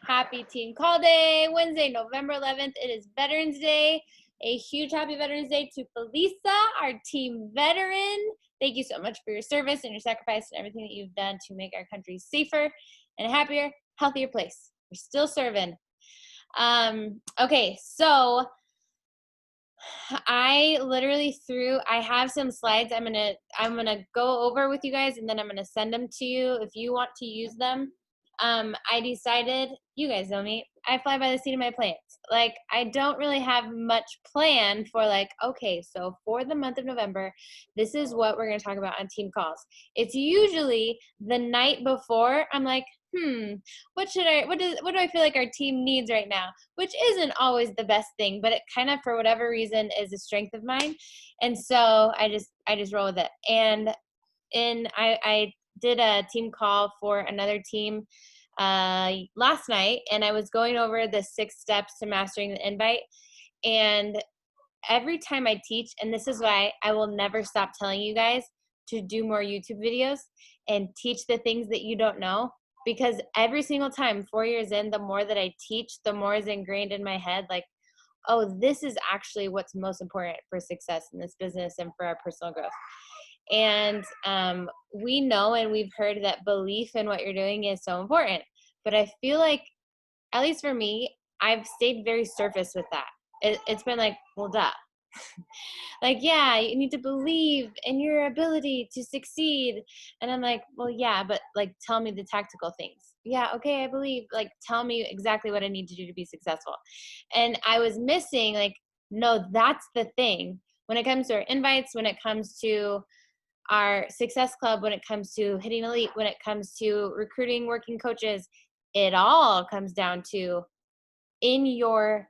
Happy Team Call Day, Wednesday, November 11th. It is Veterans Day. A huge happy Veterans Day to Felisa, our team veteran. Thank you so much for your service and your sacrifice and everything that you've done to make our country safer and a happier, healthier place. You're still serving. Okay, so I literally I have some slides I'm gonna go over with you guys, and then I'm gonna send them to you if you want to use them. I decided, you guys know me, I fly by the seat of my pants. Like, I don't really have much planned for okay, so for the month of November, this is what we're going to talk about on team calls. It's usually the night before. I'm like, what do I feel like our team needs right now? Which isn't always the best thing, but it kind of, for whatever reason, is a strength of mine. And so I just roll with it. And I did a team call for another team last night, and I was going over the 6 steps to mastering the invite. And every time I teach, and this is why I will never stop telling you guys to do more YouTube videos and teach the things that you don't know, because every single time, 4 years in, the more that I teach, the more is ingrained in my head, like, oh, this is actually what's most important for success in this business and for our personal growth. And we know and we've heard that belief in what you're doing is so important. But I feel like, at least for me, I've stayed very surface with that. It's been like, well, duh. Like, yeah, you need to believe in your ability to succeed. And I'm like, well, yeah, but tell me the tactical things. Yeah, okay, I believe. Tell me exactly what I need to do to be successful. And I was missing, no, that's the thing. When it comes to our invites, when it comes to our success club, when it comes to hitting elite, when it comes to recruiting working coaches, it all comes down to, in your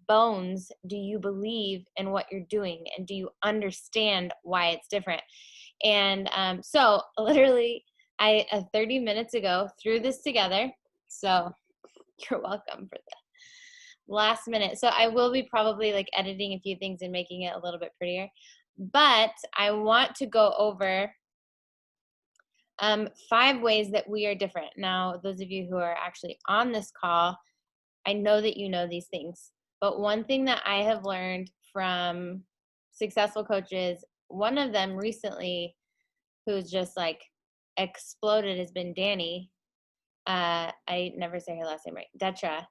bones, do you believe in what you're doing, and do you understand why it's different? And so literally I 30 minutes ago threw this together, so you're welcome for the last minute. So I will be probably editing a few things and making it a little bit prettier. But I want to go over 5 ways that we are different. Now, those of you who are actually on this call, I know that you know these things. But one thing that I have learned from successful coaches, one of them recently who's just exploded, has been Danny. I never say her last name right, Detra.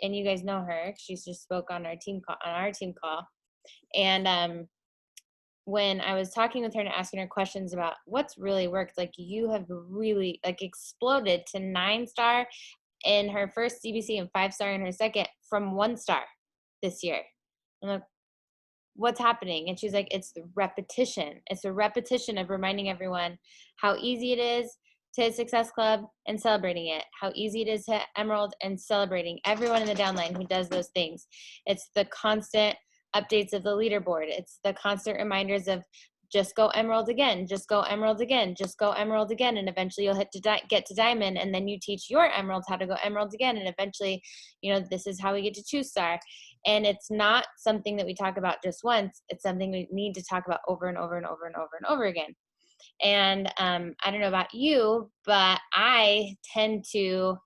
And you guys know her. She's just spoke on our team call. And when I was talking with her and asking her questions about what's really worked, you have really exploded to 9-star in her first CBC and 5-star in her second from 1-star this year. I'm like, what's happening? And she's like, it's the repetition. It's the repetition of reminding everyone how easy it is to hit Success Club and celebrating it, how easy it is to hit Emerald and celebrating everyone in the downline who does those things. It's the constant updates of the leaderboard. It's the constant reminders of just go Emerald again, just go Emerald again, just go Emerald again, and eventually you'll get to Diamond, and then you teach your Emeralds how to go Emerald again, and eventually, this is how we get to 2-star. And it's not something that we talk about just once. It's something we need to talk about over and over and over and over and over again. And I don't know about you, but I tend to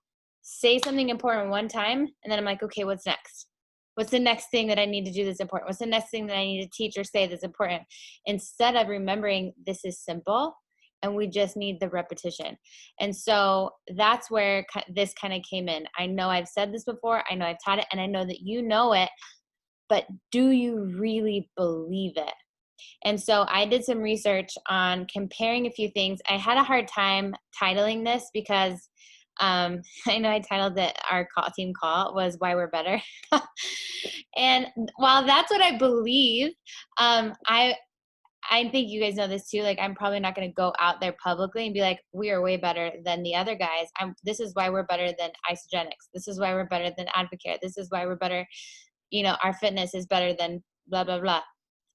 say something important one time, and then I'm like, okay, what's next? What's the next thing that I need to do that's important? What's the next thing that I need to teach or say that's important? Instead of remembering this is simple and we just need the repetition. And so that's where this kind of came in. I know I've said this before. I know I've taught it, and I know that you know it, but do you really believe it? And so I did some research on comparing a few things. I had a hard time titling this because I know I titled it, our team call was Why We're Better. And while that's what I believe, I think you guys know this too. I'm probably not going to go out there publicly and be like, we are way better than the other guys. This is why we're better than Isogenics. This is why we're better than Advocare. This is why we're better. Our fitness is better than blah, blah, blah.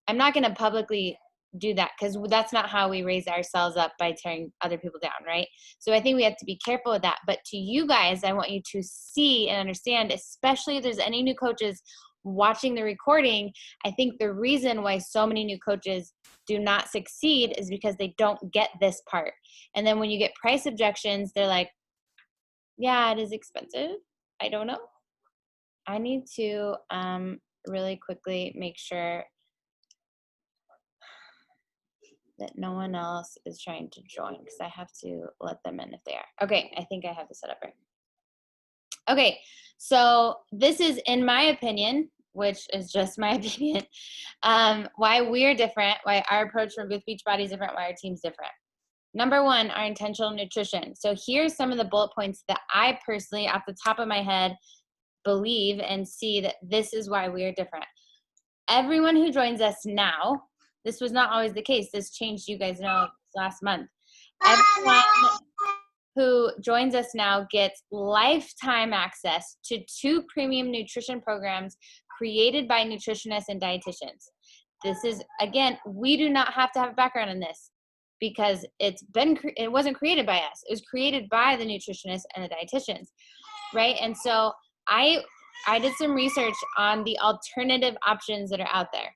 I'm not going to publicly do that, because that's not how we raise ourselves up, by tearing other people down, right? So I think we have to be careful with that. But to you guys, I want you to see and understand, especially if there's any new coaches watching the recording, I think the reason why so many new coaches do not succeed is because they don't get this part. And then when you get price objections, they're like, Yeah, it is expensive. I don't know. I need to really quickly make sure that no one else is trying to join because I have to let them in if they are. Okay, I think I have this set up right. Okay, so this is, in my opinion, which is just my opinion, why we're different, why our approach for Booth Beachbody is different, why our team's different. Number one, our intentional nutrition. So here's some of the bullet points that I personally, off the top of my head, believe and see that this is why we are different. Everyone who joins us now, this was not always the case. This changed, you guys know, last month. Everyone who joins us now gets lifetime access to 2 premium nutrition programs created by nutritionists and dietitians. This is, again, we do not have to have a background in this because it wasn't created by us. It was created by the nutritionists and the dietitians, right? And so I did some research on the alternative options that are out there.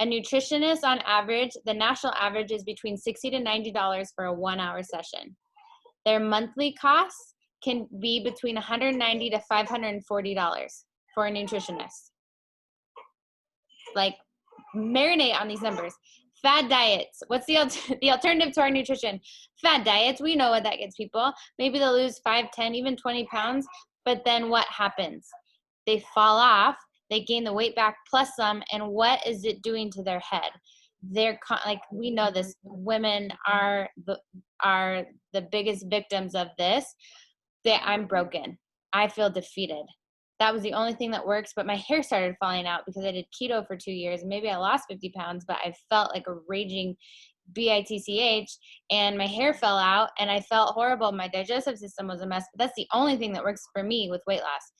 A nutritionist, on average, the national average is between $60 to $90 for a 1-hour session. Their monthly costs can be between $190 to $540 for a nutritionist. Like, marinate on these numbers. Fad diets. What's the alternative to our nutrition? Fad diets. We know what that gets people. Maybe they'll lose 5, 10, even 20 pounds. But then what happens? They fall off. They gain the weight back plus some. And what is it doing to their head? They're like, we know this. Women are the biggest victims of this. I'm broken. I feel defeated. That was the only thing that works, but my hair started falling out because I did keto for 2 years, and maybe I lost 50 pounds, but I felt like a raging bitch, and my hair fell out, and I felt horrible. My digestive system was a mess, but that's the only thing that works for me with weight loss.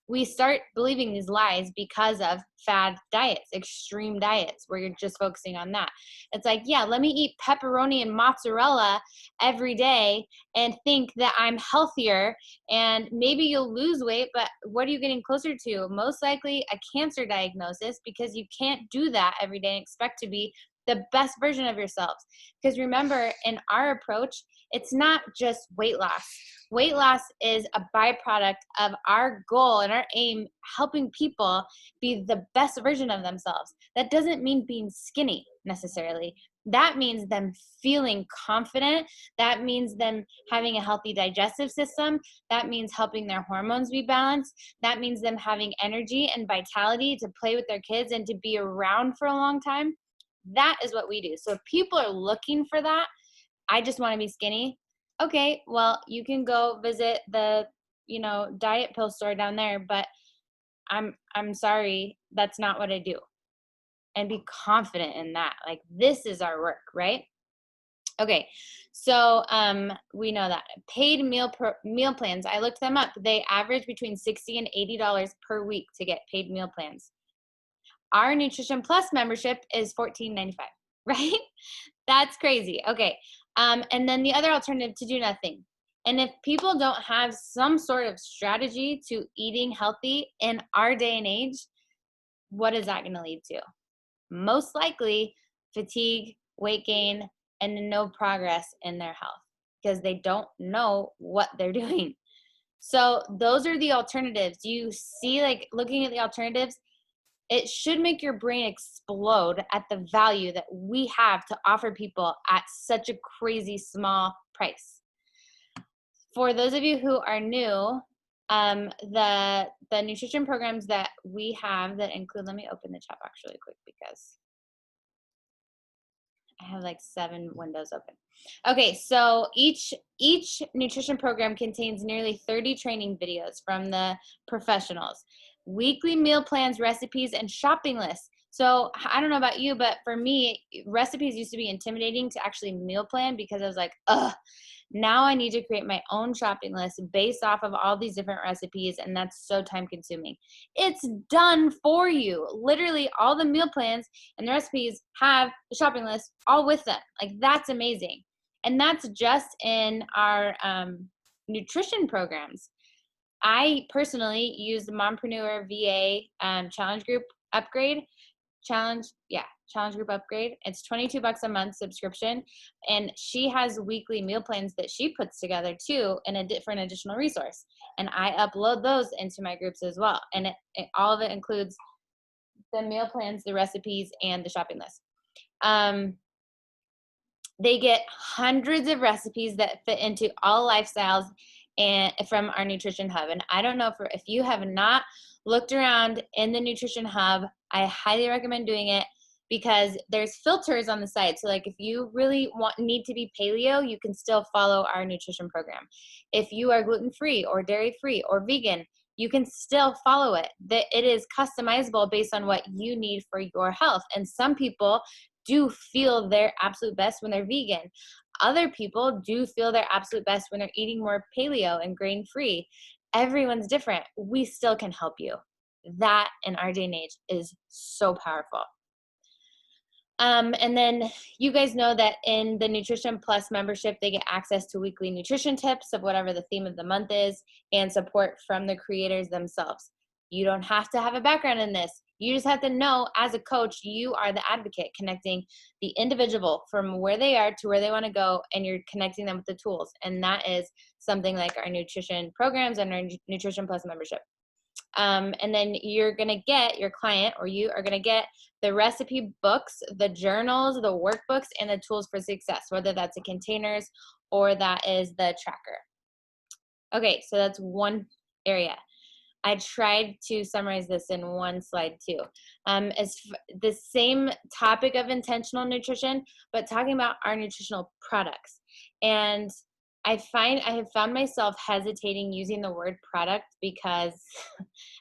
We start believing these lies because of fad diets, extreme diets, where you're just focusing on that. It's like, yeah, let me eat pepperoni and mozzarella every day and think that I'm healthier, and maybe you'll lose weight, but what are you getting closer to? Most likely a cancer diagnosis, because you can't do that every day and expect to be the best version of yourselves. Because remember, in our approach, it's not just weight loss. Weight loss is a byproduct of our goal and our aim, helping people be the best version of themselves. That doesn't mean being skinny necessarily. That means them feeling confident. That means them having a healthy digestive system. That means helping their hormones be balanced. That means them having energy and vitality to play with their kids and to be around for a long time. That is what we do. So if people are looking for that, I just want to be skinny. Okay, well, you can go visit the, diet pill store down there, but I'm sorry, that's not what I do. And be confident in that. Like, this is our work, right? Okay, so we know that paid meal plans. I looked them up. They average between $60 and $80 per week to get paid meal plans. Our Nutrition Plus membership is $14.95, right? That's crazy. Okay. And then the other alternative, to do nothing. And if people don't have some sort of strategy to eating healthy in our day and age, what is that going to lead to? Most likely fatigue, weight gain, and no progress in their health because they don't know what they're doing. So those are the alternatives. You see, like, looking at the alternatives, it should make your brain explode at the value that we have to offer people at such a crazy small price. For those of you who are new, the nutrition programs that we have that include, let me open the chat box really quick because I have like 7 windows open. Okay, so each nutrition program contains nearly 30 training videos from the professionals, weekly meal plans, recipes, and shopping lists. So I don't know about you, but for me, recipes used to be intimidating to actually meal plan because I was like, ugh, now I need to create my own shopping list based off of all these different recipes, and that's so time consuming. It's done for you. Literally all the meal plans and the recipes have the shopping list all with them. Like, that's amazing. And that's just in our nutrition programs. I personally use the Mompreneur VA challenge group upgrade. Challenge Challenge Group Upgrade. It's $22 a month subscription. And she has weekly meal plans that she puts together too, in a different additional resource. And I upload those into my groups as well. And all of it includes the meal plans, the recipes, and the shopping list. They get hundreds of recipes that fit into all lifestyles and from our nutrition hub. And I don't know if you have not looked around in the nutrition hub, I highly recommend doing it, because there's filters on the side. So like if you really need to be paleo, you can still follow our nutrition program. If you are gluten-free or dairy-free or vegan, you can still follow it. It is customizable based on what you need for your health. And some people do feel their absolute best when they're vegan. Other people do feel their absolute best when they're eating more paleo and grain-free. Everyone's different. We still can help you. That in our day and age is so powerful. And then you guys know that in the Nutrition Plus membership, they get access to weekly nutrition tips of whatever the theme of the month is, and support from the creators themselves. You don't have to have a background in this. You just have to know, as a coach, you are the advocate connecting the individual from where they are to where they want to go, and you're connecting them with the tools. And that is something like our nutrition programs and our Nutrition Plus membership. And then you're going to get, your client or you are going to get the recipe books, the journals, the workbooks, and the tools for success, whether that's the containers or that is the tracker. Okay, so that's one area. I tried to summarize this in one slide too. It's the same topic of intentional nutrition, but talking about our nutritional products. And I have found myself hesitating using the word product because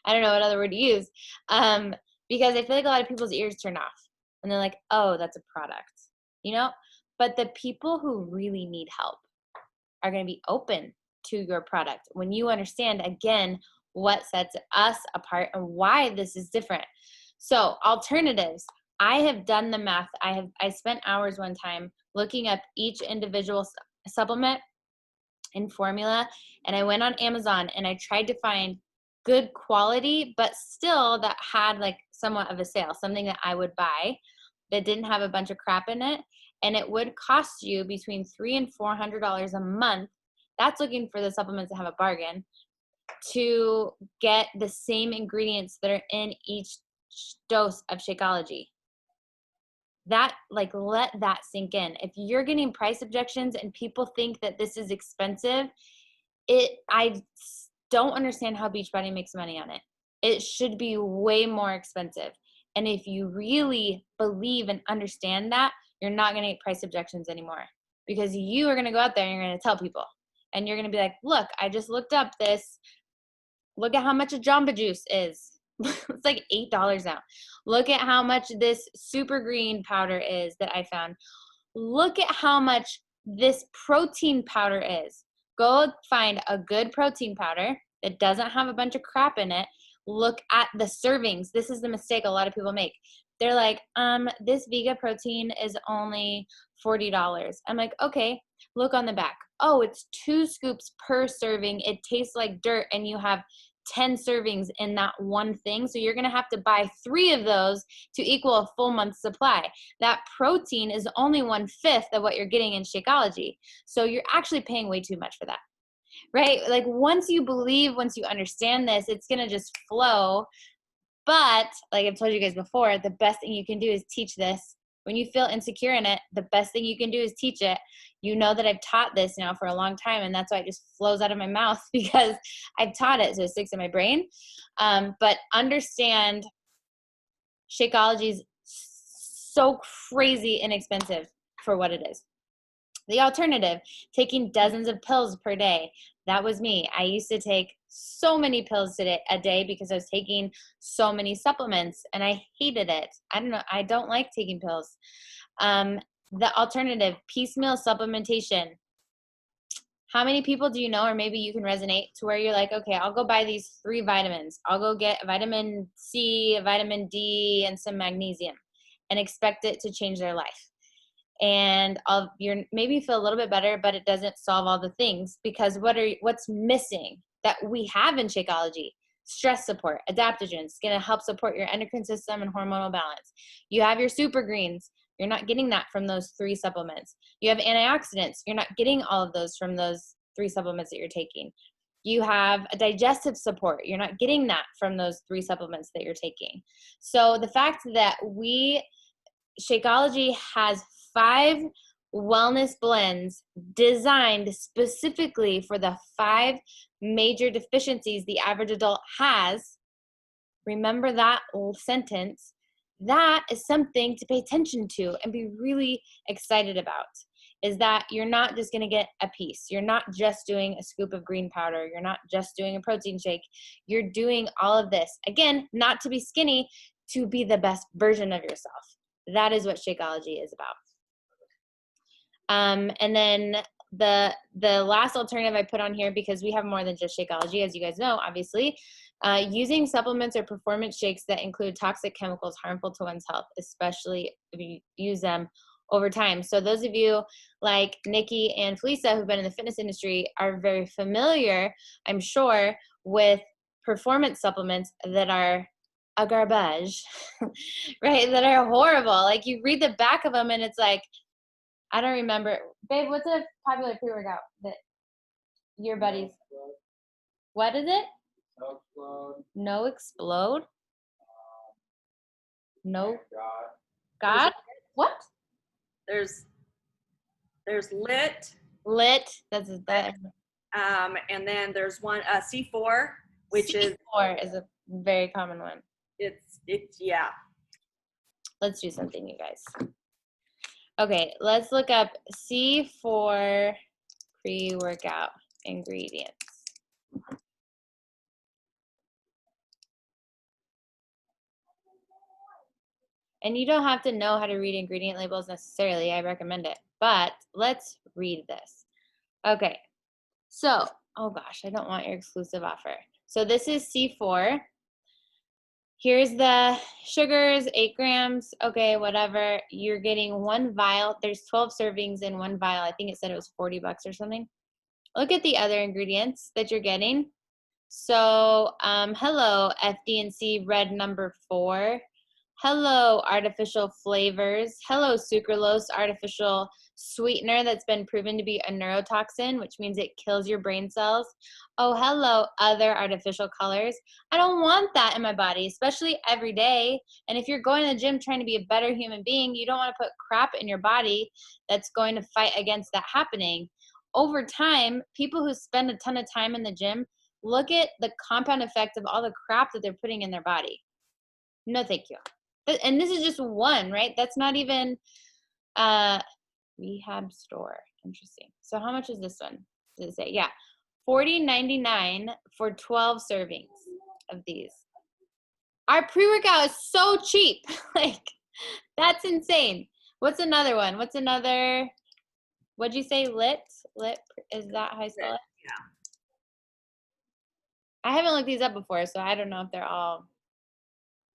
I don't know what other word to use. Because I feel like a lot of people's ears turn off and they're like, oh, that's a product, you know? But the people who really need help are going to be open to your product when you understand, again, what sets us apart and why this is different. So alternatives, I have done the math. I spent hours one time looking up each individual supplement and formula, and I went on Amazon and I tried to find good quality, but still that had like somewhat of a sale, something that I would buy that didn't have a bunch of crap in it. And it would cost you between $300 and $400 a month. That's looking for the supplements that have a bargain, to get the same ingredients that are in each dose of Shakeology. That, like, let that sink in. If you're getting price objections and people think that this is expensive, I don't understand how Beachbody makes money on it. It should be way more expensive. And if you really believe and understand that, you're not going to get price objections anymore, because you are going to go out there and you're going to tell people, and you're going to be like, look, I just looked up this. Look at how much a Jamba Juice is. It's like $8 now. Look at how much this super green powder is that I found. Look at how much this protein powder is. Go find a good protein powder that doesn't have a bunch of crap in it. Look at the servings. This is the mistake a lot of people make. They're like, this Vega protein is only $40. I'm like, okay, look on the back. Oh, it's 2 scoops per serving. It tastes like dirt, and you have 10 servings in that one thing. So you're going to have to buy 3 of those to equal a full month's supply. That protein is only 1/5 of what you're getting in Shakeology. So you're actually paying way too much for that, right? Like once you understand this, it's going to just flow. But like I've told you guys before, the best thing you can do is teach this. When you feel insecure in it, the best thing you can do is teach it. You know that I've taught this now for a long time, and that's why it just flows out of my mouth, because I've taught it, so it sticks in my brain. But understand, Shakeology is so crazy inexpensive for what it is. The alternative, taking dozens of pills per day. That was me. I used to take so many pills a day because I was taking so many supplements, and I hated it. I don't know. I don't like taking pills. The alternative, piecemeal supplementation. How many people do you know, or maybe you can resonate to where you're like, okay, I'll go buy these 3 vitamins. I'll go get vitamin C, vitamin D, and some magnesium, and expect it to change their life. And you're maybe feel a little bit better, but it doesn't solve all the things, because what's missing that we have in Shakeology? stress support, adaptogens. It's going to help support your endocrine system and hormonal balance. You have your super greens. You're not getting that from those 3 supplements. You have antioxidants. You're not getting all of those from those 3 supplements that you're taking. You have a digestive support. You're not getting that from those 3 supplements that you're taking. So the fact that Shakeology has 5 wellness blends designed specifically for the 5 major deficiencies the average adult has, remember that sentence, that is something to pay attention to and be really excited about. Is that you're not just going to get a piece. You're not just doing a scoop of green powder. You're not just doing a protein shake. You're doing all of this. Again, not to be skinny, to be the best version of yourself. That is what Shakeology is about. And then the last alternative I put on here, because we have more than just Shakeology, as you guys know, obviously, using supplements or performance shakes that include toxic chemicals harmful to one's health, especially if you use them over time. So those of you like Nikki and Felisa who've been in the fitness industry are very familiar, I'm sure, with performance supplements that are a garbage, right? That are horrible. Like you read the back of them and it's like, I don't remember. Babe, what's a popular pre-workout that your buddies? What is it? No explode? No. God? What? There's lit. Lit. That's that. And then there's one C4, which C4 is a very common one. It's yeah. Let's do something, you guys. Okay, let's look up C4 pre-workout ingredients. And you don't have to know how to read ingredient labels necessarily. I recommend it. But let's read this. Okay, so, oh gosh, I don't want your exclusive offer. So this is C4. Here's the sugars, 8 grams. Okay, whatever. You're getting 1 vial. There's 12 servings in 1 vial. I think it said it was 40 bucks or something. Look at the other ingredients that you're getting. So, hello, FD&C red number 4. Hello, artificial flavors. Hello, sucralose, artificial sweetener that's been proven to be a neurotoxin, which means it kills your brain cells. Oh, hello, other artificial colors. I don't want that in my body, especially every day. And if you're going to the gym trying to be a better human being, you don't want to put crap in your body that's going to fight against that happening. Over time, people who spend a ton of time in the gym, look at the compound effect of all the crap that they're putting in their body. No, thank you. And this is just one, right? That's not even rehab store. Interesting. So how much is this one? Does it say? Yeah, $40.99 for 12 servings of these. Our pre-workout is so cheap. Like, that's insane. What's another one? What's another? What'd you say? Lit? Is that how I spell it? Yeah. I haven't looked these up before, so I don't know if they're all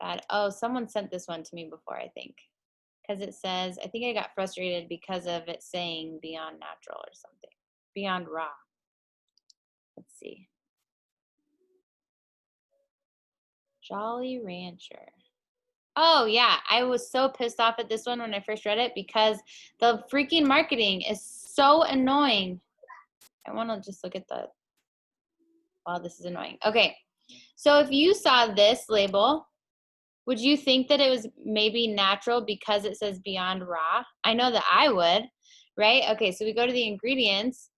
bad. Oh, someone sent this one to me before, I think. Because it says, I think I got frustrated because of it saying Beyond Natural or something. Beyond Raw. Let's see. Jolly Rancher. Oh, yeah. I was so pissed off at this one when I first read it because the freaking marketing is so annoying. I want to just look at the, wow, this is annoying. Okay. So if you saw this label, would you think that it was maybe natural because it says Beyond Raw? I know that I would, right? Okay, so we go to the ingredients.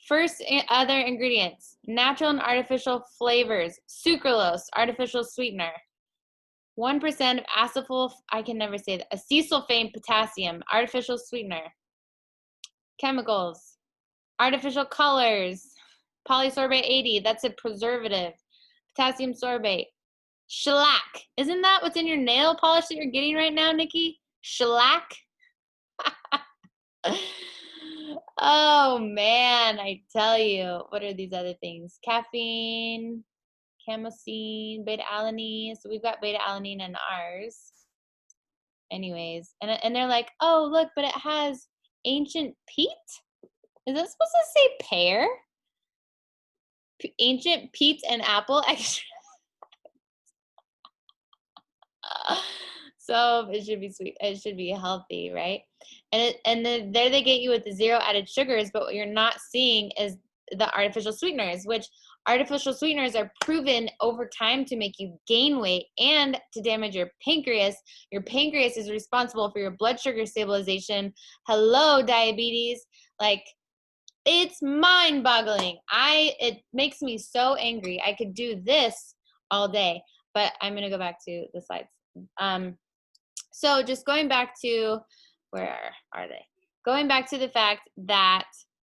First, other ingredients, natural and artificial flavors, sucralose, artificial sweetener, 1% of I can never say that, acesulfame potassium, artificial sweetener, chemicals, artificial colors, polysorbate 80, that's a preservative, potassium sorbate, shellac. Isn't that what's in your nail polish that you're getting right now, Nikki? Shellac? Oh, man, I tell you. What are these other things? Caffeine, camosine, beta-alanine. So we've got beta-alanine in ours. Anyways, and they're like, oh, look, but it has ancient peat? Is that supposed to say pear? Ancient peats and apple extra. So it should be sweet. It should be healthy, right? And then there they get you with the zero added sugars, but what you're not seeing is the artificial sweeteners, which artificial sweeteners are proven over time to make you gain weight and to damage your pancreas. Your pancreas is responsible for your blood sugar stabilization. Hello, diabetes. Like, it's mind-boggling. It makes me so angry. I could do this all day, but I'm gonna go back to the slides. So just going back to, where are they? Going back to the fact that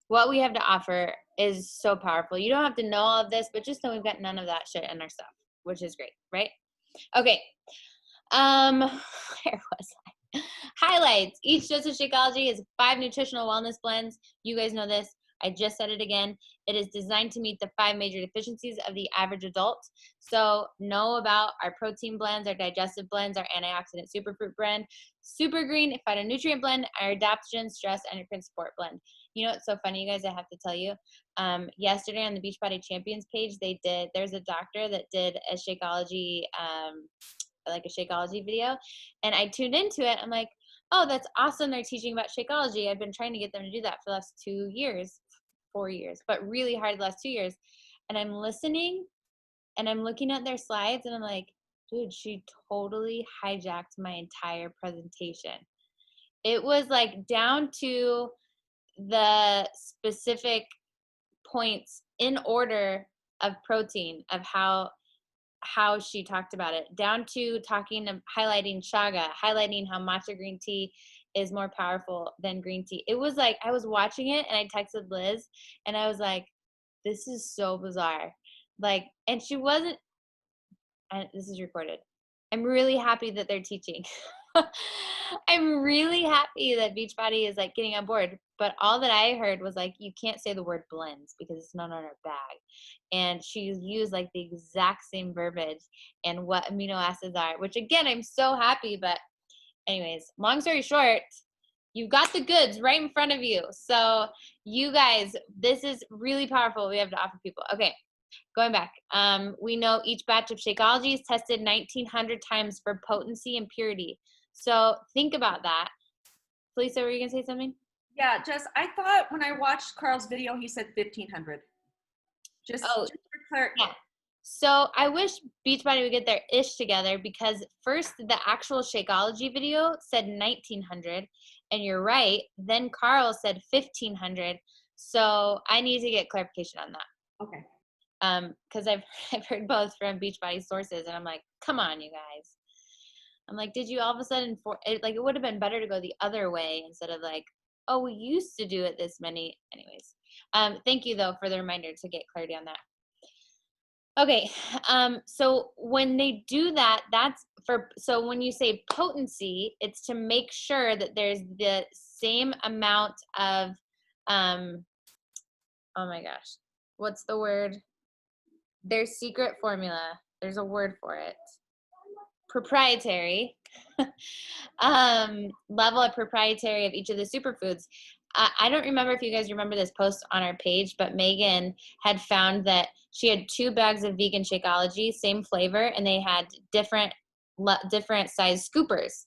what we have to offer is so powerful. You don't have to know all of this, but just know we've got none of that shit in our stuff, which is great, right? Okay. Where was I? Highlights. Each dose of Shakeology is 5 nutritional wellness blends. You guys know this. I just said it again. It is designed to meet the 5 major deficiencies of the average adult. So know about our protein blends, our digestive blends, our antioxidant superfruit blend, super green phytonutrient blend, our adaptogen, stress, endocrine support blend. You know, it's so funny, you guys, I have to tell you. Yesterday on the Beachbody Champions page, there's a doctor that did a Shakeology, like a Shakeology video, and I tuned into it. I'm like, oh, that's awesome. They're teaching about Shakeology. I've been trying to get them to do that for the last 2 years, 4 years, but really hard the last 2 years. And I'm listening and I'm looking at their slides and I'm like, dude, she totally hijacked my entire presentation. It was like down to the specific points in order of protein, of how she talked about it, down to highlighting chaga, highlighting how matcha green tea is more powerful than green tea. It was like I was watching it and I texted Liz and I was like, this is so bizarre. Like, and she wasn't, and this is recorded. I'm really happy that they're teaching. I'm really happy that Beachbody is like getting on board. But all that I heard was like, you can't say the word blends because it's not on our bag. And she used like the exact same verbiage and what amino acids are, which again, I'm so happy. But anyways, long story short, you've got the goods right in front of you. So you guys, this is really powerful. We have to offer people. Okay. Going back, we know each batch of Shakeology is tested 1,900 times for potency and purity. So think about that. Felisa, were you going to say something? Yeah, Jess, I thought when I watched Carl's video, he said 1,500. Just for clarity. Yeah. So I wish Beachbody would get their ish together because first the actual Shakeology video said 1,900, and you're right. Then Carl said 1,500. So I need to get clarification on that. Okay. Because I've heard both from Beachbody sources, and I'm like, come on, you guys. I'm like, did you all of a sudden it would have been better to go the other way instead of like, oh, we used to do it this many. Anyways, thank you though for the reminder to get clarity on that. Okay, so when they do that, so when you say potency, it's to make sure that there's the same amount of, oh my gosh, what's the word? Their secret formula. There's a word for it. Proprietary level of proprietary of each of the superfoods. I don't remember if you guys remember this post on our page, but Megan had found that she had 2 bags of vegan Shakeology, same flavor, and they had different size scoopers.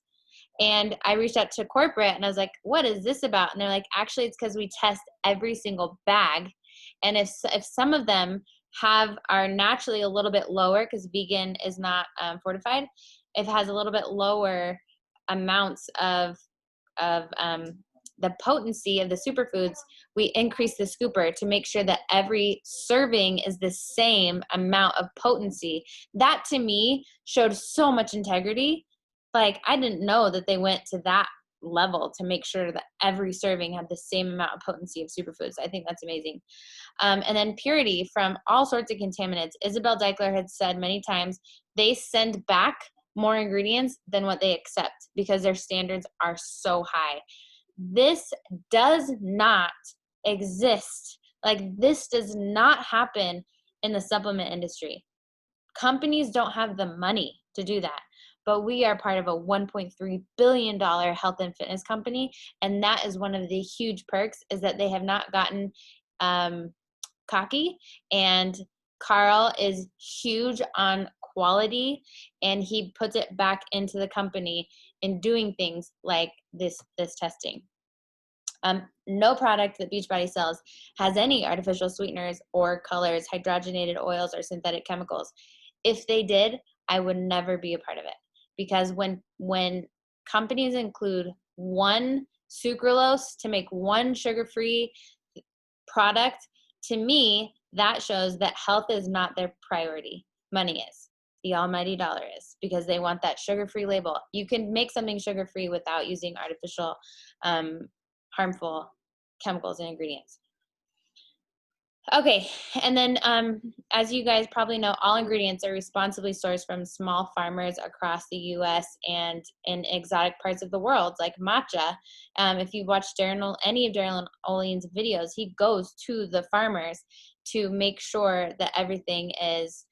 And I reached out to corporate and I was like, what is this about? And they're like, actually, it's because we test every single bag. And if some of them are naturally a little bit lower because vegan is not fortified, if it has a little bit lower amounts of the potency of the superfoods, we increase the scooper to make sure that every serving is the same amount of potency. That to me showed so much integrity. Like, I didn't know that they went to that level to make sure that every serving had the same amount of potency of superfoods. I think that's amazing. And then purity from all sorts of contaminants. Isabel Deichler had said many times, they send back more ingredients than what they accept because their standards are so high. This does not exist. Like, this does not happen in the supplement industry. Companies don't have the money to do that. But we are part of a $1.3 billion health and fitness company. And that is one of the huge perks, is that they have not gotten cocky, and Carl is huge on quality, and he puts it back into the company in doing things like this testing. No product that Beachbody sells has any artificial sweeteners or colors, hydrogenated oils, or synthetic chemicals. If they did, I would never be a part of it, because when companies include one sucralose to make one sugar-free product, to me, that shows that health is not their priority. Money is. The almighty dollar is, because they want that sugar-free label. You can make something sugar-free without using artificial, harmful chemicals and ingredients. Okay, and then as you guys probably know, all ingredients are responsibly sourced from small farmers across the U.S. and in exotic parts of the world, like matcha. If you've watched any of Darren Olean's videos, he goes to the farmers to make sure that everything is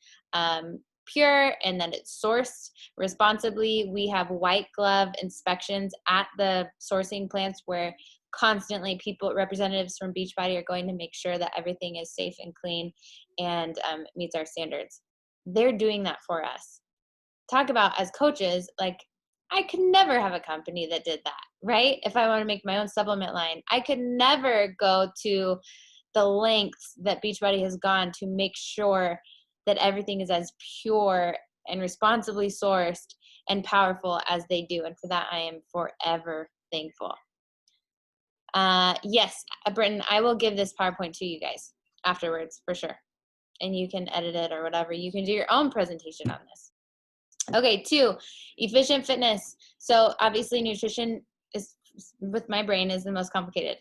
pure and that it's sourced responsibly. We have white glove inspections at the sourcing plants where constantly representatives from Beachbody are going to make sure that everything is safe and clean and meets our standards. They're doing that for us. Talk about, as coaches, like, I could never have a company that did that, right? If I want to make my own supplement line, I could never go to the lengths that Beachbody has gone to make sure that everything is as pure and responsibly sourced and powerful as they do. And for that, I am forever thankful. Yes, Britton, I will give this PowerPoint to you guys afterwards for sure. And you can edit it or whatever. You can do your own presentation on this. Okay, 2, efficient fitness. So obviously nutrition is, with my brain, is the most complicated.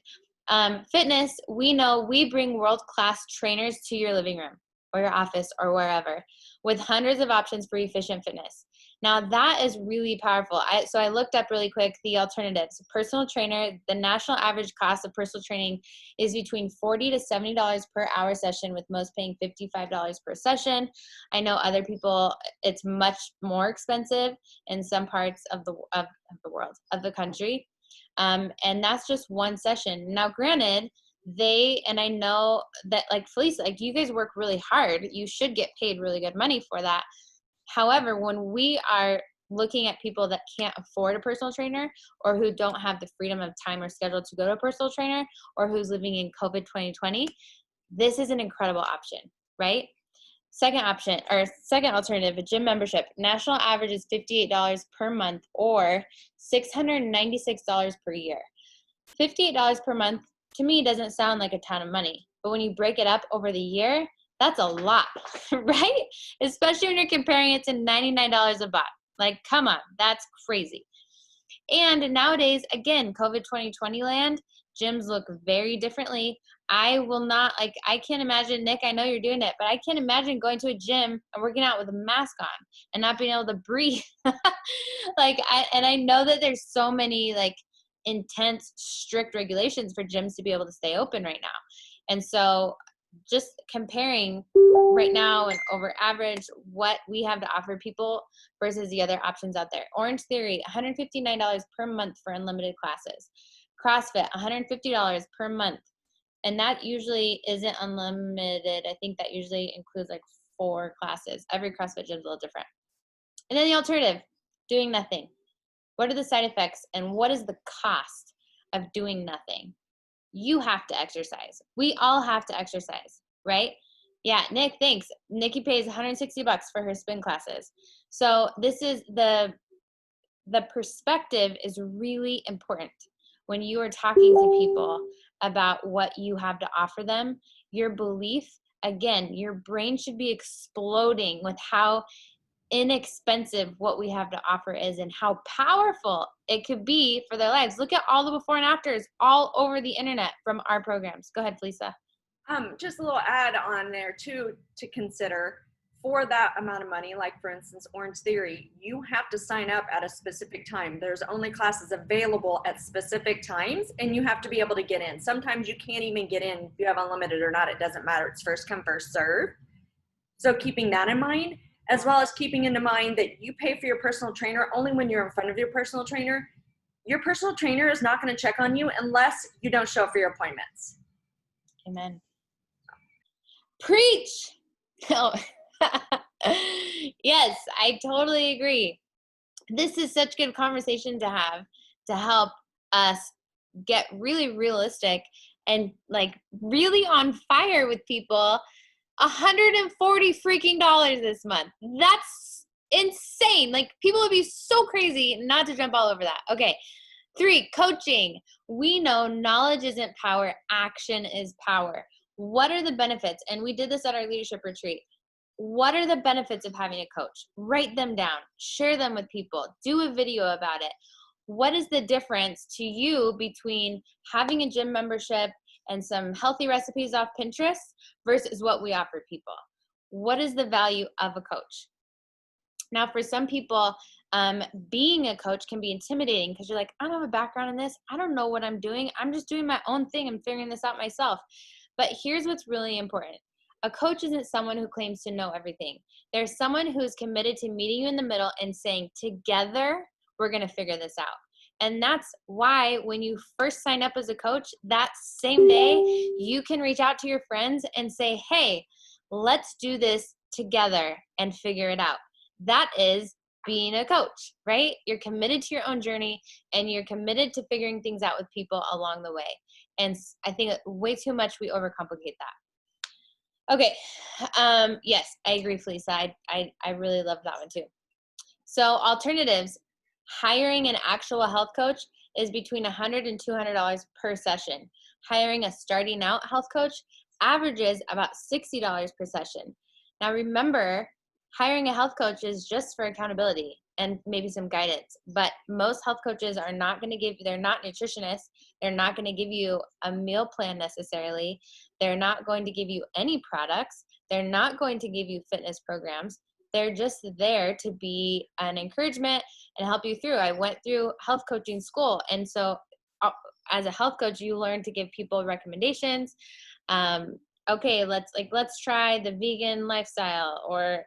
Fitness, we know we bring world-class trainers to your living room or your office or wherever with hundreds of options for efficient fitness. Now that is really powerful. So I looked up really quick the alternatives. Personal trainer, the national average cost of personal training is between $40 to $70 per hour session, with most paying $55 per session. I know other people, it's much more expensive in some parts of the world, of the country. And that's just one session. Now, granted, and I know that, like Felicia, like, you guys work really hard. You should get paid really good money for that. However, when we are looking at people that can't afford a personal trainer, or who don't have the freedom of time or schedule to go to a personal trainer, or who's living in COVID 2020, this is an incredible option, right? Second alternative, a gym membership. National average is $58 per month or $696 per year. $58 per month to me doesn't sound like a ton of money, but when you break it up over the year, that's a lot, right? Especially when you're comparing it to $99 a month. Like, come on, that's crazy. And nowadays, again, COVID 2020 land, gyms look very differently. I will not, like, I can't imagine, Nick, I know you're doing it, but I can't imagine going to a gym and working out with a mask on and not being able to breathe. I know that there's so many, like, intense, strict regulations for gyms to be able to stay open right now. And so just comparing right now and over average what we have to offer people versus the other options out there. Orange Theory, $159 per month for unlimited classes. CrossFit, $150 per month. And that usually isn't unlimited. I think that usually includes like 4 classes. Every CrossFit gym is a little different. And then the alternative, doing nothing. What are the side effects and what is the cost of doing nothing? You have to exercise. We all have to exercise, right? Yeah, Nick, thanks. Nikki pays $160 for her spin classes. So this is the perspective is really important when you are talking to people about what you have to offer them. Your belief, again, your brain should be exploding with how inexpensive what we have to offer is and how powerful it could be for their lives. Look at all the before and afters all over the internet from our programs. Go ahead, Felicia. Just a little add on there too to consider. For that amount of money, like for instance, Orange Theory, you have to sign up at a specific time. There's only classes available at specific times, and you have to be able to get in. Sometimes you can't even get in if you have unlimited or not. It doesn't matter. It's first come, first serve. So keeping that in mind, as well as keeping in mind that you pay for your personal trainer only when you're in front of your personal trainer. Your personal trainer is not going to check on you unless you don't show up for your appointments. Amen. Preach. No. Yes, I totally agree. This is such good conversation to have to help us get really realistic and like really on fire with people. $140 freaking dollars this month. That's insane. Like people would be so crazy not to jump all over that. Okay. 3, coaching. We know knowledge isn't power, action is power. What are the benefits? And we did this at our leadership retreat. What are the benefits of having a coach? Write them down, share them with people, do a video about it. What is the difference to you between having a gym membership and some healthy recipes off Pinterest versus what we offer people? What is the value of a coach? Now, for some people, being a coach can be intimidating because you're like, I don't have a background in this. I don't know what I'm doing. I'm just doing my own thing. I'm figuring this out myself. But here's what's really important. A coach isn't someone who claims to know everything. There's someone who's committed to meeting you in the middle and saying, together, we're going to figure this out. And that's why when you first sign up as a coach, that same day, you can reach out to your friends and say, hey, let's do this together and figure it out. That is being a coach, right? You're committed to your own journey and you're committed to figuring things out with people along the way. And I think way too much we overcomplicate that. Okay. Yes, I agree, Felicia. I really love that one too. So alternatives, hiring an actual health coach is between $100 and $200 per session. Hiring a starting out health coach averages about $60 per session. Now remember, hiring a health coach is just for accountability and maybe some guidance, but most health coaches are not going to give you, they're not nutritionists. They're not going to give you a meal plan necessarily. They're not going to give you any products. They're not going to give you fitness programs. They're just there to be an encouragement and help you through. I went through health coaching school. And so as a health coach, you learn to give people recommendations. Okay, let's try the vegan lifestyle, or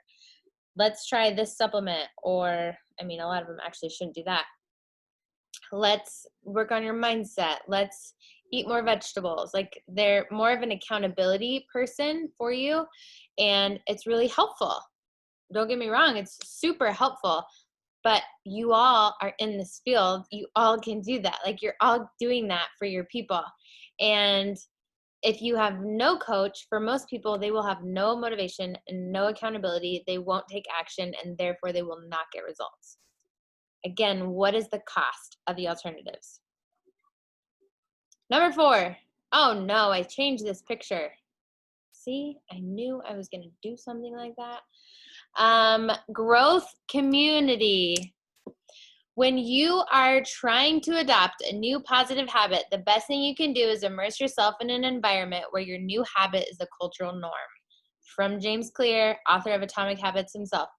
let's try this supplement, or I mean, a lot of them actually shouldn't do that. Let's work on your mindset. Let's eat more vegetables. Like they're more of an accountability person for you. And it's really helpful. Don't get me wrong. It's super helpful, but you all are in this field. You all can do that. Like you're all doing that for your people. And if you have no coach, for most people, they will have no motivation and no accountability. They won't take action, and therefore they will not get results. Again, what is the cost of the alternatives? Number 4. Oh no, I changed this picture. See, I knew I was going to do something like that. Growth community. When you are trying to adopt a new positive habit, the best thing you can do is immerse yourself in an environment where your new habit is the cultural norm. From James Clear, author of Atomic Habits himself.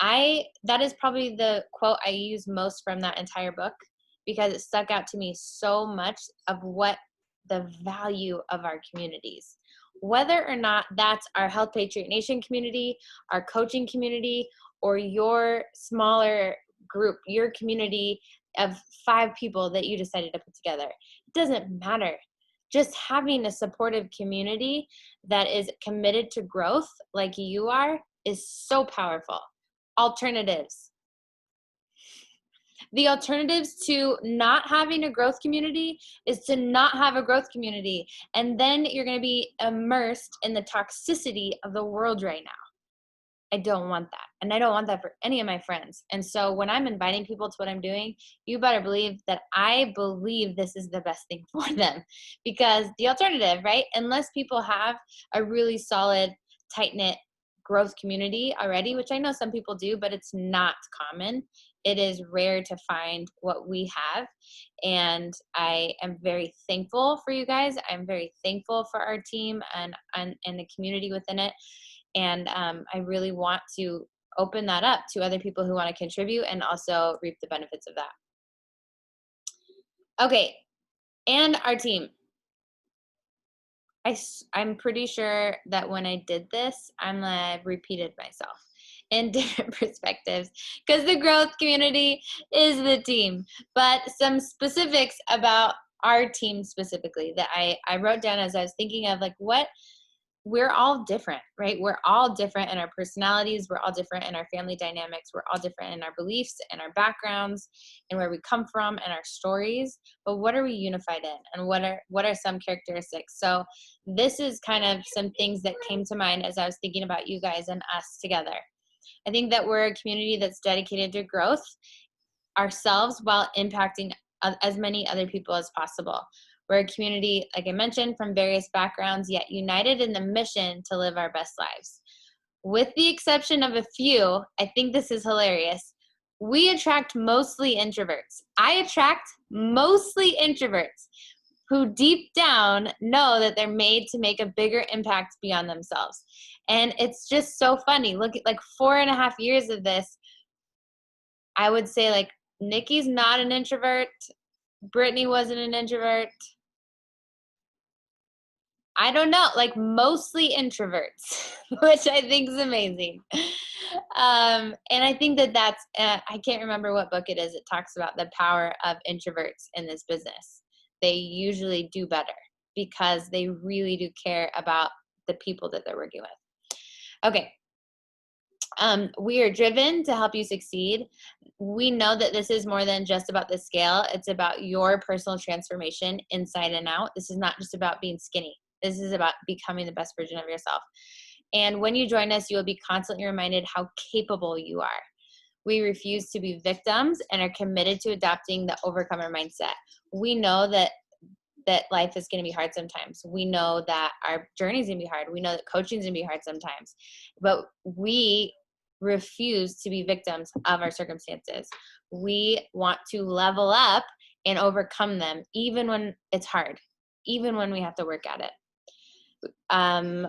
That is probably the quote I use most from that entire book because it stuck out to me so much of what the value of our communities. Whether or not that's our Health Patriot Nation community, our coaching community, or your smaller group, your community of 5 people that you decided to put together. It doesn't matter. Just having a supportive community that is committed to growth like you are is so powerful. Alternatives. The alternatives to not having a growth community is to not have a growth community. And then you're going to be immersed in the toxicity of the world right now. I don't want that. And I don't want that for any of my friends. And so when I'm inviting people to what I'm doing, you better believe that I believe this is the best thing for them. Because the alternative, right? Unless people have a really solid, tight-knit growth community already, which I know some people do, but it's not common. It is rare to find what we have. And I am very thankful for you guys. I'm very thankful for our team and the community within it. And I really want to open that up to other people who want to contribute and also reap the benefits of that. Okay, and our team. I'm pretty sure that when I did this, I've repeated myself in different perspectives because the growth community is the team. But some specifics about our team specifically that I wrote down as I was thinking of like what we're all different, right? We're all different in our personalities. We're all different in our family dynamics. We're all different in our beliefs and our backgrounds and where we come from and our stories. But what are we unified in? And what are some characteristics? So this is kind of some things that came to mind as I was thinking about you guys and us together. I think that we're a community that's dedicated to growth ourselves while impacting as many other people as possible. We're a community, like I mentioned, from various backgrounds, yet united in the mission to live our best lives. With the exception of a few, I think this is hilarious. We attract mostly introverts. I attract mostly introverts who deep down know that they're made to make a bigger impact beyond themselves. And it's just so funny. Look at like 4.5 years of this. I would say like Nikki's not an introvert. Brittany wasn't an introvert. I don't know, like mostly introverts, which I think is amazing. And I think that that's, I can't remember what book it is. It talks about the power of introverts in this business. They usually do better because they really do care about the people that they're working with. Okay. We are driven to help you succeed. We know that this is more than just about the scale. It's about your personal transformation inside and out. This is not just about being skinny. This is about becoming the best version of yourself. And when you join us, you will be constantly reminded how capable you are. We refuse to be victims and are committed to adopting the overcomer mindset. We know that life is going to be hard sometimes. We know that our journey is going to be hard. We know that coaching is going to be hard sometimes. But we refuse to be victims of our circumstances. We want to level up and overcome them, even when it's hard, even when we have to work at it.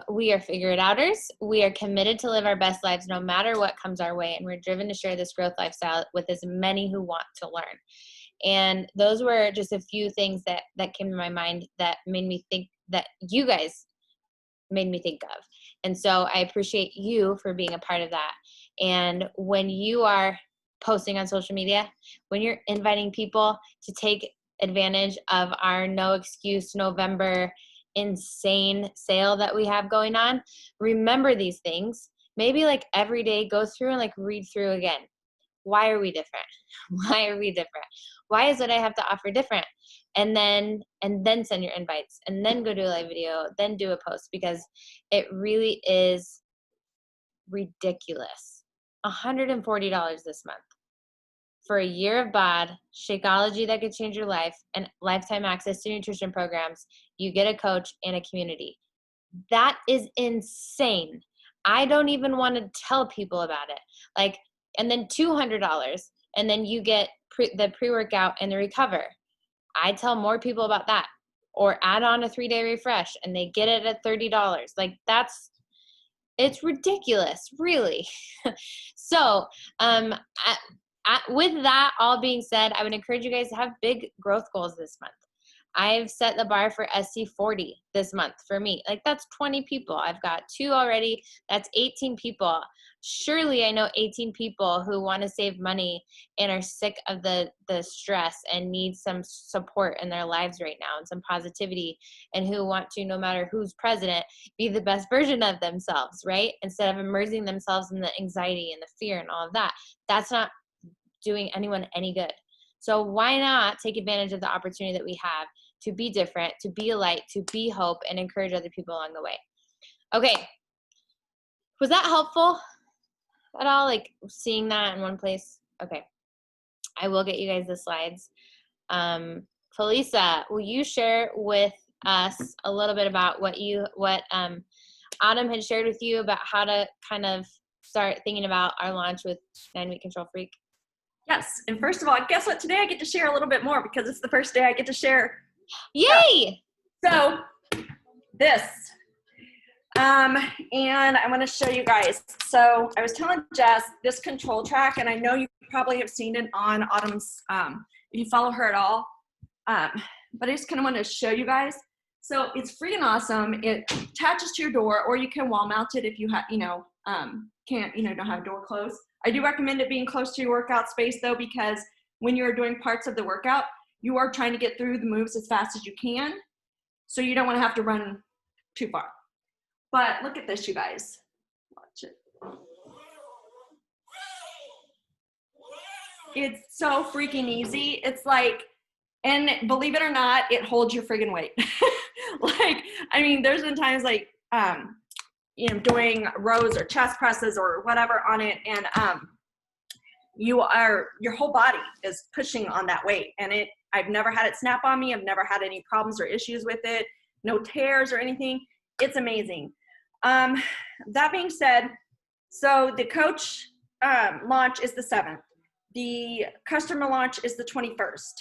We are figure-it-outers. We are committed to live our best lives no matter what comes our way, and we're driven to share this growth lifestyle with as many who want to learn. And those were just a few things that came to my mind that made me think that you guys made me think of. And so I appreciate you for being a part of that. And when you are posting on social media, when you're inviting people to take advantage of our no excuse November insane sale that we have going on, remember these things. Maybe like every day go through and like read through again. Why are we different? Why are we different? Why is what I have to offer different? And then send your invites, and then go do a live video, then do a post, because it really is ridiculous. $140 this month for a year of bod, Shakeology that could change your life, and lifetime access to nutrition programs. You get a coach and a community. That is insane. I don't even want to tell people about it. Like, and then $200, and then you get the pre-workout and the recover. I tell more people about that, or add on a 3-day refresh and they get it at $30. Like it's ridiculous, really. So, with that all being said, I would encourage you guys to have big growth goals this month. I've set the bar for SC40 this month for me. Like that's 20 people. I've got 2 already. That's 18 people. Surely I know 18 people who want to save money and are sick of the stress and need some support in their lives right now and some positivity, and who want to, no matter who's president, be the best version of themselves, right? Instead of immersing themselves in the anxiety and the fear and all of that. That's not doing anyone any good. So why not take advantage of the opportunity that we have to be different, to be a light, to be hope, and encourage other people along the way. Okay. Was that helpful at all? Like seeing that in one place? Okay. I will get you guys the slides. Felisa, will you share with us a little bit about what Autumn had shared with you about how to kind of start thinking about our launch with 9-Week Control Freak? Yes. And first of all, guess what? Today I get to share a little bit more because it's the first day I get to share. Yay! So this, and I want to show you guys. So I was telling Jess this control track, and I know you probably have seen it on Autumn's, if you follow her at all. But I just kind of want to show you guys. So it's free and awesome. It attaches to your door, or you can wall mount it if you have, don't have a door closed. I do recommend it being close to your workout space though, because when you're doing parts of the workout, you are trying to get through the moves as fast as you can. So you don't want to have to run too far. But look at this, you guys. Watch it. It's so freaking easy. It's like, and believe it or not, it holds your friggin' weight. Like, I mean, there's been times like, doing rows or chest presses or whatever on it, and your whole body is pushing on that weight, and I've never had it snap on me. I've never had any problems or issues with it, no tears or anything. It's amazing. That being said, so the coach launch is the 7th. The customer launch is the 21st.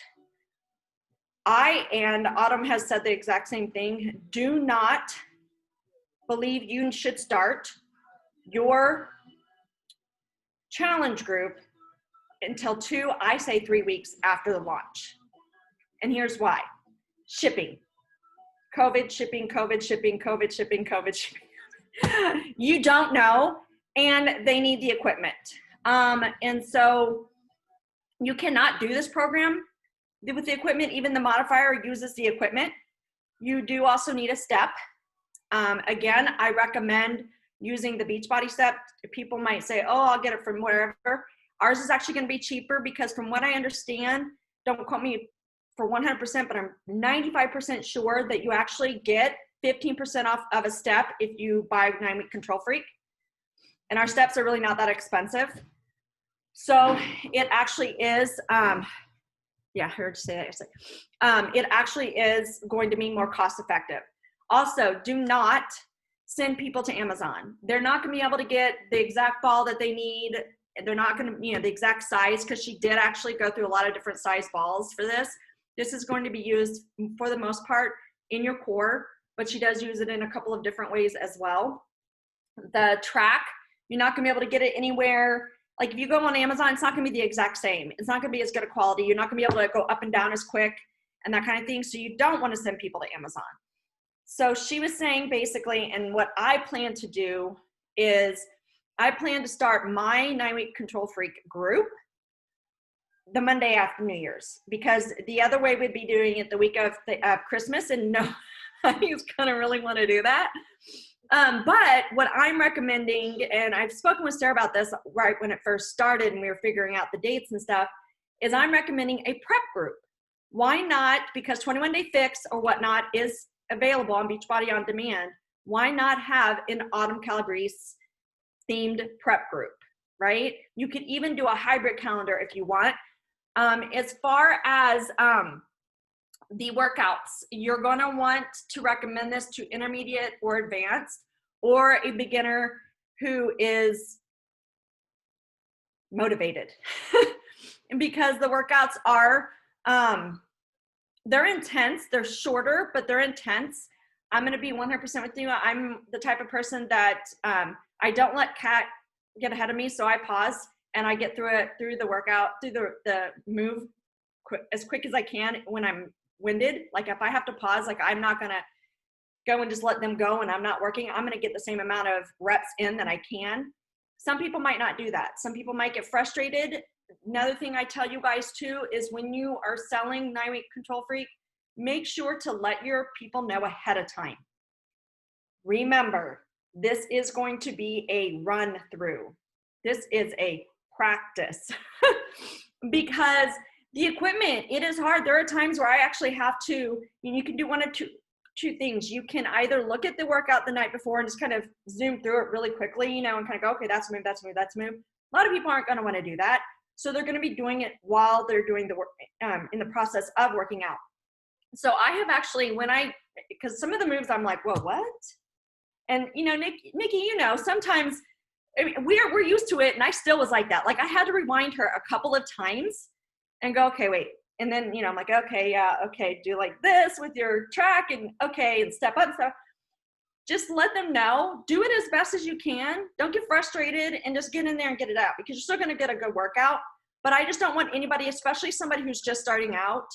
And Autumn has said the exact same thing. Do not believe you should start your challenge group until 3 weeks after the launch. And here's why. Shipping. COVID shipping, COVID shipping, COVID shipping, COVID shipping. You don't know, and they need the equipment. And so you cannot do this program with the equipment. Even the modifier uses the equipment. You do also need a step. Again, I recommend using the Beachbody step. People might say, oh, I'll get it from wherever. Ours is actually going to be cheaper because from what I understand, don't quote me for 100%, but I'm 95% sure that you actually get 15% off of a step if you buy 9-week Control Freak. And our steps are really not that expensive. So it actually is, I heard you say that yesterday. It actually is going to be more cost effective. Also, do not send people to Amazon. They're not going to be able to get the exact ball that they need. They're not going to, the exact size, because she did actually go through a lot of different size balls for this. This is going to be used for the most part in your core, but she does use it in a couple of different ways as well. The track, you're not going to be able to get it anywhere. Like if you go on Amazon, it's not going to be the exact same. It's not going to be as good a quality. You're not going to be able to go up and down as quick and that kind of thing. So you don't want to send people to Amazon. So she was saying basically, and what I plan to do is I plan to start my 9-week Control Freak group the Monday after New Year's, because the other way we'd be doing it the week of Christmas, and nobody's gonna really want to do that. But what I'm recommending, and I've spoken with Sarah about this right when it first started and we were figuring out the dates and stuff, is I'm recommending a prep group. Why not? Because 21 Day Fix or whatnot is available on Beachbody On Demand. Why not have an Autumn Calabrese themed prep group, right? You could even do a hybrid calendar if you want. As far as the workouts, you're going to want to recommend this to intermediate or advanced, or a beginner who is motivated. Because the workouts are, they're intense. They're shorter, but they're intense. I'm going to be 100% with you. I'm the type of person that I don't let Kat get ahead of me, so I pause and I get through the workout, through the move as quick as I can when I'm winded. Like if I have to pause, like I'm not going to go and just let them go and I'm not working. I'm going to get the same amount of reps in that I can. Some people might not do that. Some people might get frustrated. Another thing I tell you guys too is when you are selling 9-week Control Freak, make sure to let your people know ahead of time. Remember, this is going to be a run through. This is a practice because the equipment, it is hard. There are times where I actually have to, you can do one of two things. You can either look at the workout the night before and just kind of zoom through it really quickly, and kind of go, okay, that's a move, that's a move, that's a move. A lot of people aren't going to want to do that. So they're going to be doing it while they're doing the work, in the process of working out. So I have actually, because some of the moves I'm like, whoa, what? And Nikki, sometimes we're used to it, and I still was like that. Like I had to rewind her a couple of times and go, okay, wait. And then, I'm like, okay, yeah, okay, do like this with your track and okay, and step up and stuff. Just let them know, do it as best as you can. Don't get frustrated and just get in there and get it out, because you're still going to get a good workout. But I just don't want anybody, especially somebody who's just starting out,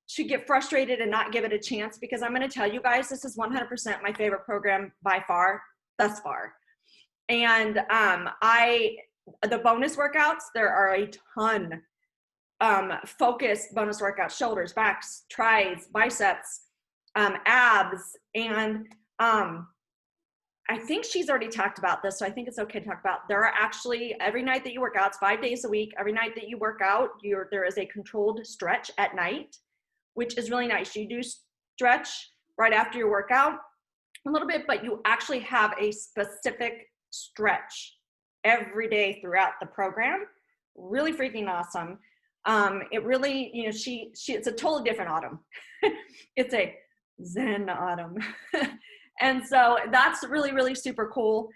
to get frustrated and not give it a chance, because I'm going to tell you guys, this is 100% my favorite program by far, thus far. And the bonus workouts, there are a ton. Focused bonus workouts, shoulders, backs, tries, biceps, abs, and I think she's already talked about this, so I think it's okay to talk about. There are actually, every night that you work out, it's 5 days a week. Every night that you work out, there is a controlled stretch at night, which is really nice. You do stretch right after your workout a little bit, but you actually have a specific stretch every day throughout the program. Really freaking awesome. It really, you know, it's a totally different autumn. It's a Zen autumn. And so that's really, really super cool.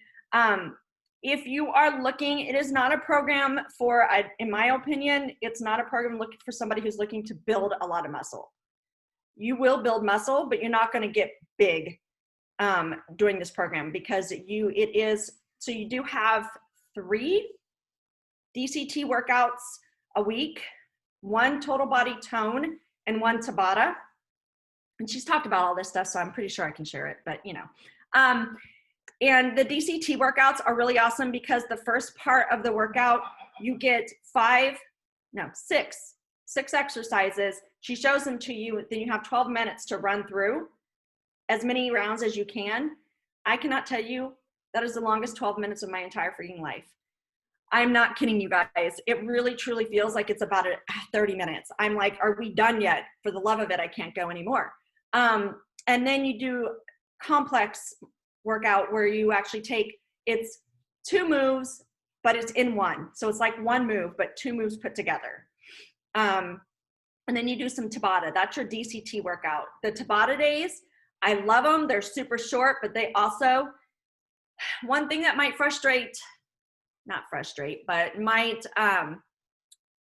If you are looking, it is not a program for, in my opinion, it's not a program looking for somebody who's looking to build a lot of muscle. You will build muscle, but you're not going to get big doing this program, because you do have 3 DCT workouts a week, 1 total body tone and 1 Tabata. And she's talked about all this stuff, so I'm pretty sure I can share it, but you know. And the DCT workouts are really awesome because the first part of the workout, you get 6 exercises. She shows them to you, then you have 12 minutes to run through as many rounds as you can. I cannot tell you, that is the longest 12 minutes of my entire freaking life. I'm not kidding you guys. It really truly feels like it's about 30 minutes. I'm like, are we done yet? For the love of it, I can't go anymore. And then you do complex workout where you actually it's 2 moves, but it's in one. So it's like 1 move, but 2 moves put together. And then you do some Tabata. That's your DCT workout. The Tabata days, I love them. They're super short, but they also, one thing that might but might,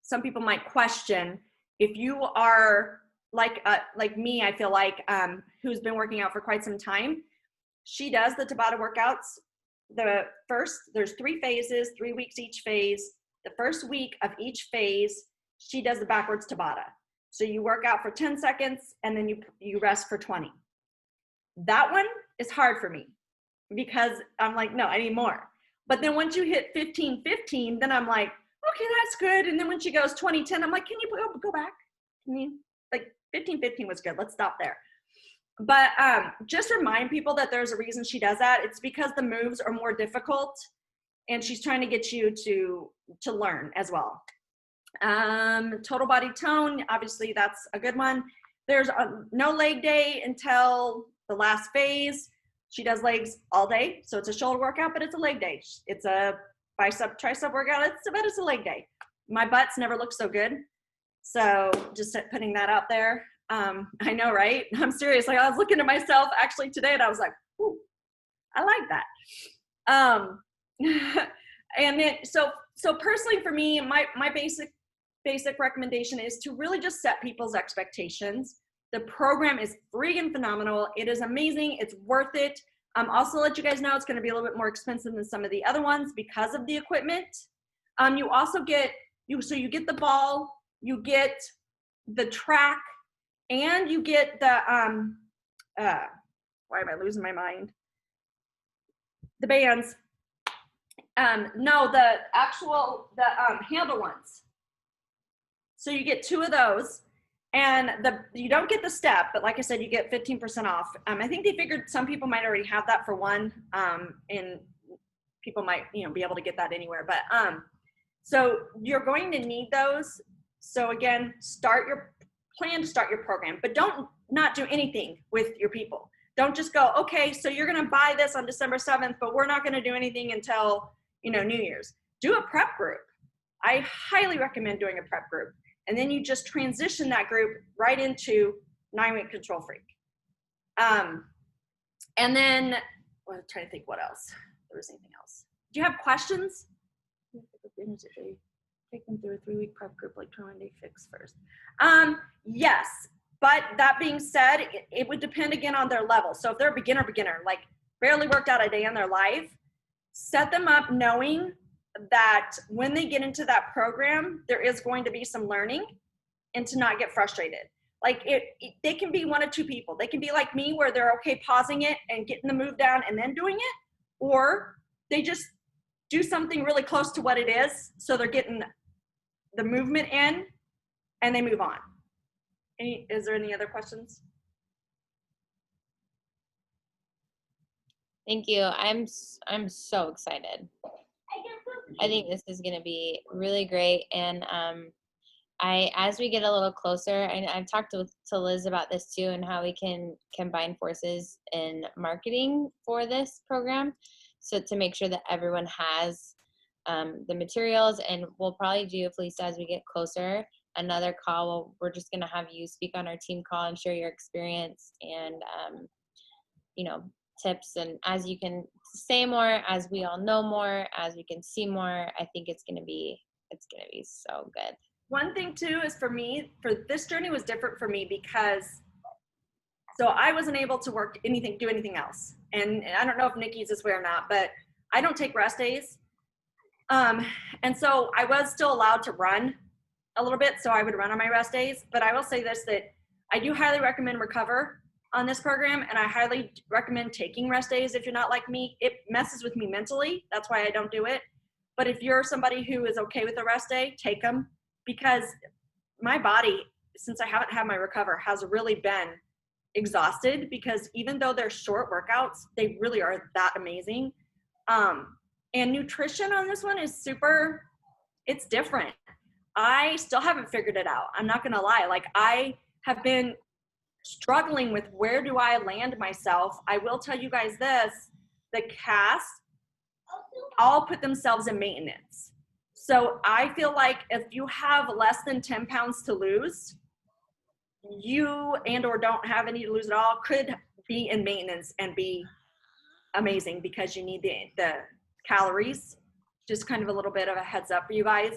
some people might question, if you are like me, I feel like, who's been working out for quite some time, she does the Tabata workouts. There's 3 phases, 3 weeks each phase. The first week of each phase, she does the backwards Tabata. So you work out for 10 seconds and then you rest for 20. That one is hard for me because I'm like, no, I need more. But then once you hit 15-15, then I'm like, okay, that's good. And then when she goes 20-10, I'm like, can you go back? Can you, like 15-15 was good. Let's stop there. But just remind people that there's a reason she does that. It's because the moves are more difficult and she's trying to get you to learn as well. Total body tone, obviously that's a good one. There's no leg day until the last phase. She does legs all day. So it's a shoulder workout, but it's a leg day. It's a bicep, tricep workout. It's a leg day. My butt's never looked so good. So just putting that out there. I know, right? I'm serious. Like I was looking at myself actually today and I was like, ooh, I like that. And then, so personally for me, my basic recommendation is to really just set people's expectations. The program is freaking phenomenal. It is amazing. It's worth it. Also let you guys know it's going to be a little bit more expensive than some of the other ones because of the equipment. You also get, so you get the ball, you get the track, and you get the, why am I losing my mind? The bands. No, the handle ones. So you get 2 of those, and you don't get the step, but like I said, you get 15% off. I think they figured some people might already have that for one, and people might, be able to get that anywhere. But so you're going to need those. So again, plan to start your program, but don't not do anything with your people. Don't just go, okay, so you're going to buy this on December 7th, but we're not going to do anything until, New Year's. Do a prep group. I highly recommend doing a prep group. And then you just transition that group right into 9-week Control Freak. And then, I'm trying to think what else. If there was anything else. Do you have questions? Take them through a 3-week prep group, like trying to fix first. Yes, but that being said, it would depend again on their level. So if they're a beginner, like barely worked out a day in their life, set them up knowing that when they get into that program, there is going to be some learning, and to not get frustrated. Like they can be 1 of 2 people. They can be like me where they're okay pausing it and getting the move down and then doing it, or they just do something really close to what it is. So they're getting the movement in and they move on. Is there any other questions? Thank you. I'm so excited. I think this is going to be really great. And as we get a little closer, and I've talked to Liz about this too, and how we can combine forces in marketing for this program, so to make sure that everyone has the materials. And we'll probably do, if Lisa, as we get closer, another call. We're just going to have you speak on our team call and share your experience and you know, tips. And as you can say more, as we all know more, as we can see more, I think it's gonna be so good. One thing too is for me, for this journey was different for me because so I wasn't able to do anything else. And I don't know if Nikki's this way or not, but I don't take rest days. And so I was still allowed to run a little bit. So I would run on my rest days, but I will say this, that I do highly recommend Recover on this program. And I highly recommend taking rest days. If you're not like me, it messes with me mentally. That's why I don't do it. But if you're somebody who is okay with a rest day, take them, because my body, since I haven't had my Recover, has really been exhausted, because even though they're short workouts, they really are that amazing. And nutrition on this one is it's different. I still haven't figured it out. I'm not going to lie. Like, I have been struggling with where do I land myself. I will tell you guys this, the cast all put themselves in maintenance. So I feel like if you have less than 10 pounds to lose, you or don't have any to lose at all, could be in maintenance and be amazing, because you need the calories. Just kind of a little bit of a heads up for you guys.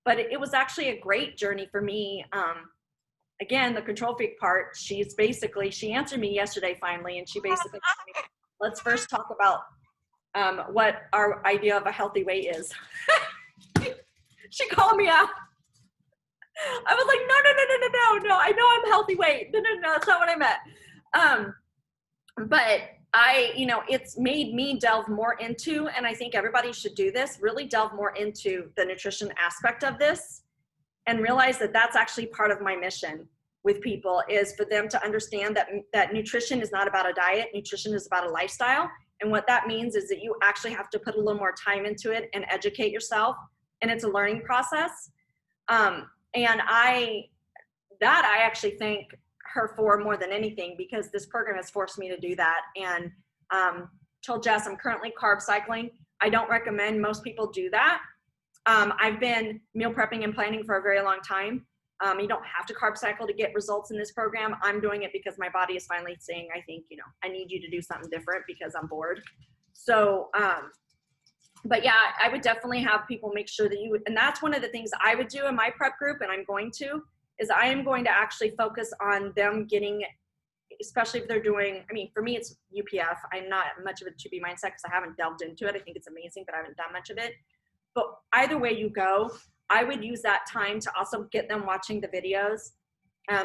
But it was actually a great journey for me. Again, the control freak part, she answered me yesterday finally, and she basically told me, let's first talk about what our idea of a healthy weight is. She called me out. I was like, no, I know I'm healthy weight. No, that's not what I meant. But it's made me delve more into, and I think everybody should do this, really delve more into the nutrition aspect of this, and realize that that's actually part of my mission with people, is for them to understand that nutrition is not about a diet. Nutrition is about a lifestyle. And what that means is that you actually have to put a little more time into it and educate yourself. And it's a learning process. And I actually thank her for more than anything, because this program has forced me to do that. And told Jess, I'm currently carb cycling. I don't recommend most people do that. I've been meal prepping and planning for a very long time. You don't have to carb cycle to get results in this program. I'm doing it because my body is finally saying, I think, I need you to do something different because I'm bored. So, but yeah, I would definitely have people make sure that and that's one of the things I would do in my prep group, and I'm going to, is I am going to actually focus on them getting, especially if they're doing, for me, it's UPF. I'm not much of a 2B mindset because I haven't delved into it. I think it's amazing, but I haven't done much of it. But either way you go, I would use that time to also get them watching the videos.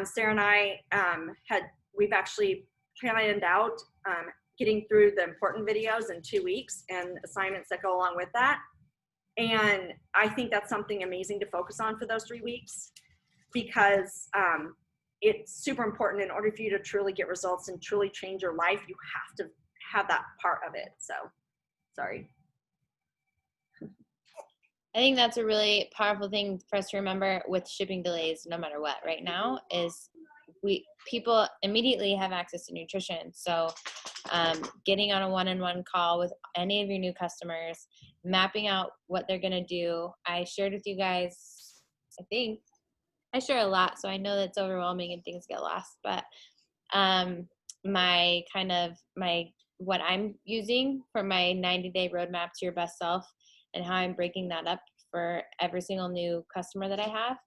Sarah and I we've actually planned out getting through the important videos in 2 weeks and assignments that go along with that. And I think that's something amazing to focus on for those 3 weeks, because it's super important. In order for you to truly get results and truly change your life, you have to have that part of it. So, sorry. I think that's a really powerful thing for us to remember with shipping delays, no matter what right now, is people immediately have access to nutrition. So getting on a one-on-one call with any of your new customers, mapping out what they're going to do. I shared with you guys, I think I share a lot, so I know that's overwhelming and things get lost, but what I'm using for my 90-day roadmap to your best self, and how I'm breaking that up for every single new customer that I have,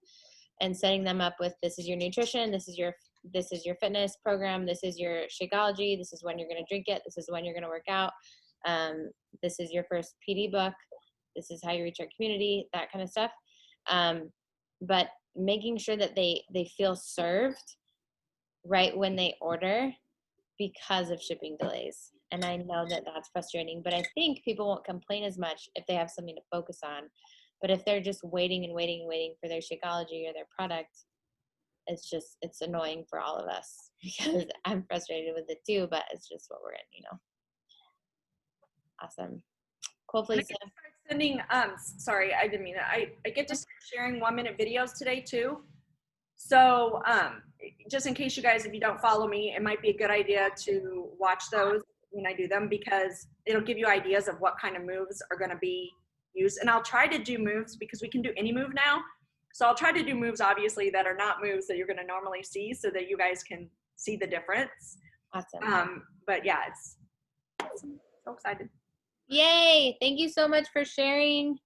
and setting them up with, this is your nutrition, this is your fitness program, this is your Shakeology, this is when you're going to drink it, this is when you're going to work out, this is your first PD book, this is how you reach our community, that kind of stuff. But making sure that they feel served right when they order, because of shipping delays. And I know that that's frustrating, but I think people won't complain as much if they have something to focus on. But if they're just waiting and waiting and waiting for their Shakeology or their product, it's annoying for all of us, because I'm frustrated with it too, but it's just what we're in, Awesome. Cool, And I Felicia. get to start sending, sorry, I didn't mean that. I get to start sharing 1-minute videos today too. So just in case you guys, if you don't follow me, it might be a good idea to watch those when I do them, because it'll give you ideas of what kind of moves are going to be used. And I'll try to do moves because we can do any move now. So I'll try to do moves, obviously, that are not moves that you're going to normally see, so that you guys can see the difference. Awesome. But yeah, it's so excited. Yay. Thank you so much for sharing.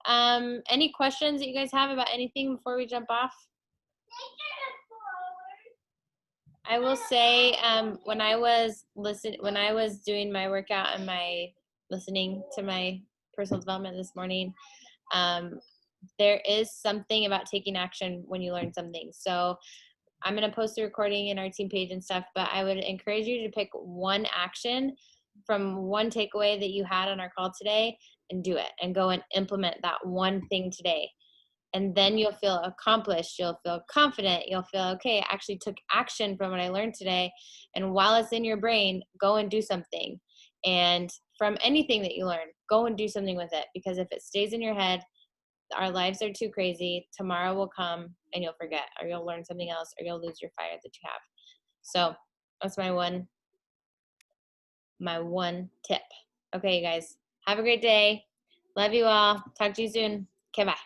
Any questions that you guys have about anything before we jump off? I will say, when I was doing my workout and my listening to my personal development this morning, there is something about taking action when you learn something. So I'm going to post the recording in our team page and stuff, but I would encourage you to pick one action from one takeaway that you had on our call today and do it, and go and implement that one thing today. And then you'll feel accomplished, you'll feel confident, you'll feel, okay, I actually took action from what I learned today. And while it's in your brain, go and do something. And from anything that you learn, go and do something with it, because if it stays in your head, our lives are too crazy. Tomorrow will come and you'll forget, or you'll learn something else, or you'll lose your fire that you have. So that's my one tip. Okay, you guys, have a great day. Love you all. Talk to you soon. Okay, bye.